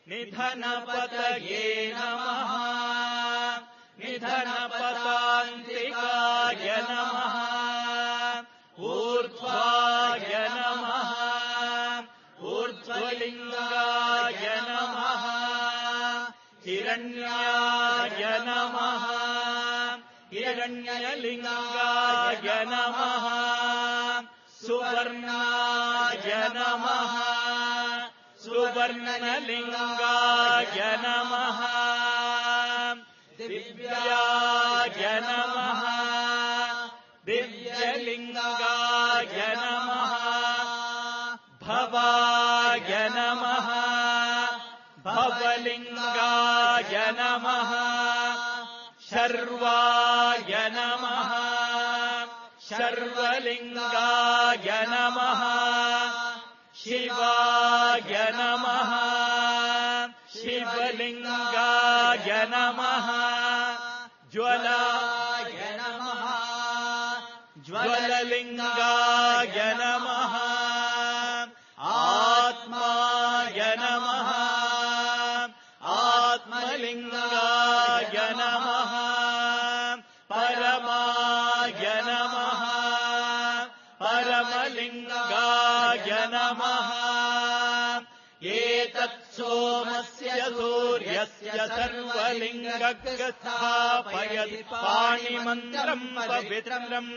निधनपतये नमः निधनपतान्तिकाय नमः ऊर्ध्वाय नमः ऊर्ध्वलिङ्गाय नमः हिरण्याय नमः हिरण्यलिङ्गाय नमः सुवर्णाय नमः सुवर्णलिङ्गाय नमः दिव्याय नमः दिव्यलिङ्गाय नमः भवाय नमः भवलिङ्गाय नमः शर्वाय नमः शर्वलिङ्गाय नमः शिवाय नमः शिवलिङ्गाय नमः ज्वलाय नमः ज्वललिङ्गाय नमः आत्माय नमः आत्मलिङ्गाय नमः परमाय नमः परमलिङ्गाय नमः एतत्सोमस्य सूर्यस्य सर्वलिङ्गस्थापयति पाणिमन्त्रम् पवित्रम्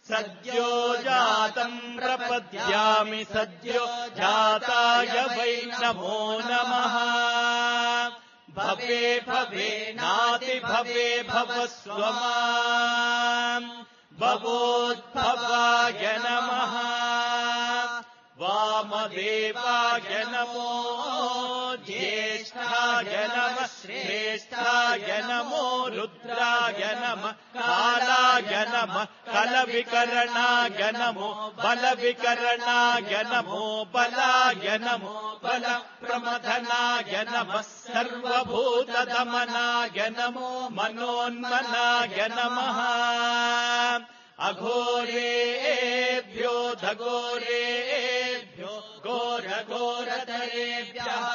सद्यो जातम् प्रपद्यामि सद्यो जाताय वै नमो नमः भवे भवे नाति भवे भवस्व माम् भवोद्भवाय नमः वामदेवाय नमो ज्येष्ठाय नमः श्रेष्ठाय नमो रुद्राय नमः कालाय नमः कलविकरणाय नमो बलविकरणाय नमो बलाय नमो बलप्रमथनाय नमः सर्वभूतदमनाय नमो मनोन्मनाय नमः अघोरेभ्यो धघोरेभ्यो घोरघोरधरेभ्यः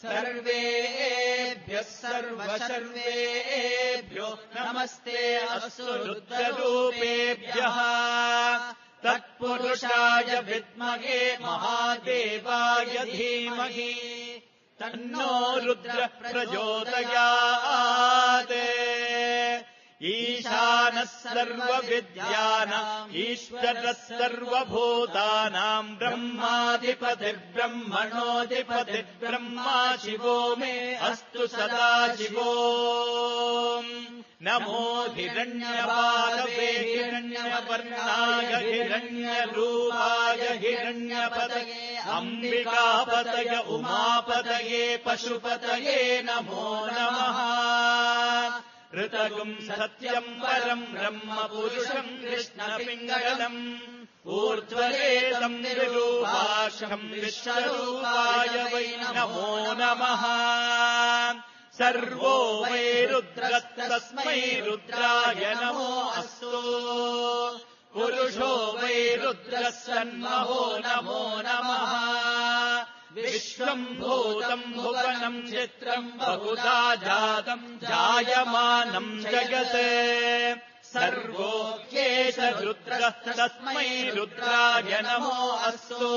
सर्वेभ्यः सर्वशर्वेभ्यो नमस्ते अस्तु रुद्ररूपेभ्यः तत्पुरुषाय विद्महे महादेवाय धीमहि तन्नो रुद्र प्रचोदयात् ईशानः सर्वविद्यानाम् ईश्वरः सर्वभूतानाम् ब्रह्माधिपतिर्ब्रह्मणोऽधिपतिर्ब्रह्मा शिवो मे अस्तु सदा शिवो नमो हिरण्यपादवे हिरण्यवर्णाय हिरण्यरूपाय हिरण्यपतये अम्बिकापतय उमापतये पशुपतये नमो नमः ऋतगुम् सत्यम् परम् ब्रह्म पुरुषम् कृष्णपिङ्गलम् ऊर्ध्वरेतम् विरूपाक्षम् विश्वरूपाय वै नमो नमः सर्वो वै रुद्रस्तस्मै रुद्राय नमो अस्तु पुरुषो वै रुद्रः सन्महो नमो नमः विश्वम् भूतम् भुवनम् चित्रम् बहुधा जातम् जायमानम् जगत् सर्वोऽप्येष रुद्रः तस्मै रुद्राय नमो अस्तु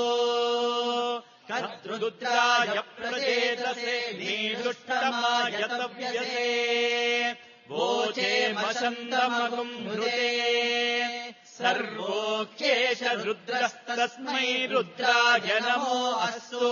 कर्तृरुद्राय प्रचेतसे नीदुष्टमाय तव्यसे वोचे मशन्दमगुम् हृते सर्वोऽप्येष रुद्रस्तस्मै रुद्राय नमो अस्तु